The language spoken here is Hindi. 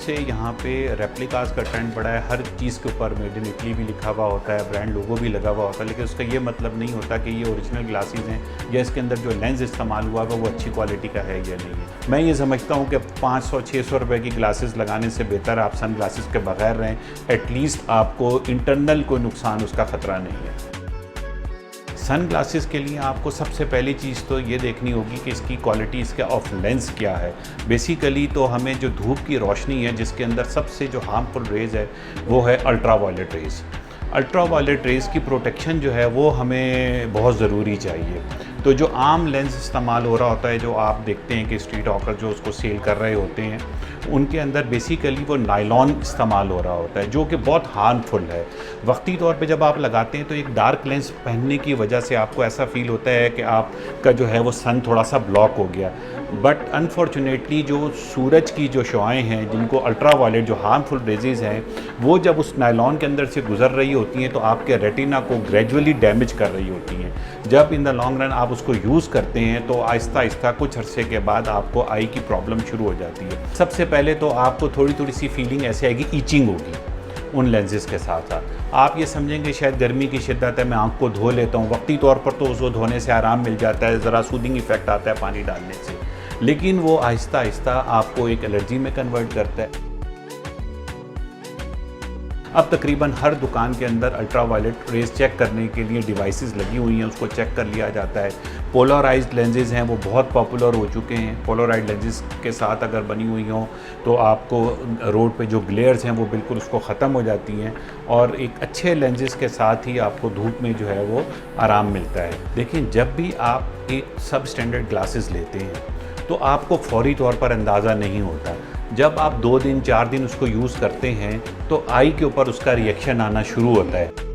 से यहाँ पे रेप्लिकास का ट्रेंड बढ़ा है। हर चीज़ के ऊपर मेड इन इटली भी लिखा हुआ होता है, ब्रांड लोगो भी लगा हुआ होता है, लेकिन उसका ये मतलब नहीं होता कि ये ओरिजिनल ग्लासेस हैं या इसके अंदर जो लेंस इस्तेमाल हुआ है वो अच्छी क्वालिटी का है या नहीं है। मैं ये समझता हूँ कि 500-600 रुपये की ग्लासेस लगाने से बेहतर आप सन ग्लासेस के बगैर रहें। एटलीस्ट आपको इंटरनल कोई नुकसान उसका ख़तरा नहीं है। सन ग्लासेस के लिए आपको सबसे पहली चीज़ तो ये देखनी होगी कि इसकी क्वालिटी, इसका ऑफ लेंस क्या है। बेसिकली तो हमें जो धूप की रोशनी है जिसके अंदर सबसे जो हार्मफुल रेज़ है वो है ultra violet rays. Ultra violet rays की प्रोटेक्शन जो है वो हमें बहुत ज़रूरी चाहिए। तो जो आम लेंस इस्तेमाल हो रहा होता है, जो आप देखते हैं कि स्ट्रीट हॉकर जो उसको सेल कर रहे होते हैं, उनके अंदर बेसिकली वो नायलॉन इस्तेमाल हो रहा होता है जो कि बहुत हार्मफुल है। वक्ती तौर पे जब आप लगाते हैं तो एक डार्क लेंस पहनने की वजह से आपको ऐसा फील होता है कि आपका जो है वो सन थोड़ा सा ब्लॉक हो गया। बट अनफॉर्चुनेटली जो सूरज की जो शुआएँ हैं, जिनको अल्ट्रा वायलेट जो हार्मफुल रेजेज़ हैं, वो जब उस नायलॉन के अंदर से गुजर रही होती हैं तो आपके रेटिना को ग्रेजुअली डैमेज कर रही होती हैं। जब इन द लॉन्ग रन आप उसको यूज़ करते हैं तो आहिस्ता आहिस्ता कुछ अरसे के बाद आपको आई की प्रॉब्लम शुरू हो जाती है। सबसे पहले तो आपको थोड़ी थोड़ी सी फीलिंग ऐसे आएगी, ईचिंग होगी उन लेंसेज के साथ साथ। आप ये समझेंगे शायद गर्मी की शिद्दत है, मैं आँख को धो लेता हूँ। वक्ती तौर पर तो उसको धोने से आराम मिल जाता है, ज़रा सूदिंग इफेक्ट आता है पानी डालने से, लेकिन वो आहिस्ता आहिस्ता आपको एक एलर्जी में कन्वर्ट करता है। अब तकरीबन हर दुकान के अंदर अल्ट्रा वायलेट रेज़ चेक करने के लिए डिवाइसेस लगी हुई हैं, उसको चेक कर लिया जाता है। पोलराइज्ड लेंसेज हैं वो बहुत पॉपुलर हो चुके हैं। पोलराइज्ड लेंसेज के साथ अगर बनी हुई हों तो आपको रोड पे जो ग्लेयर्स हैं वो बिल्कुल उसको ख़त्म हो जाती हैं, और एक अच्छे लेंसेज के साथ ही आपको धूप में जो है वो आराम मिलता है। देखिए, जब भी आप एक सब स्टैंडर्ड ग्लासेस लेते हैं तो आपको फौरी तौर पर अंदाज़ा नहीं होता। जब आप 2 दिन 4 दिन उसको यूज़ करते हैं तो आई के ऊपर उसका रिएक्शन आना शुरू होता है।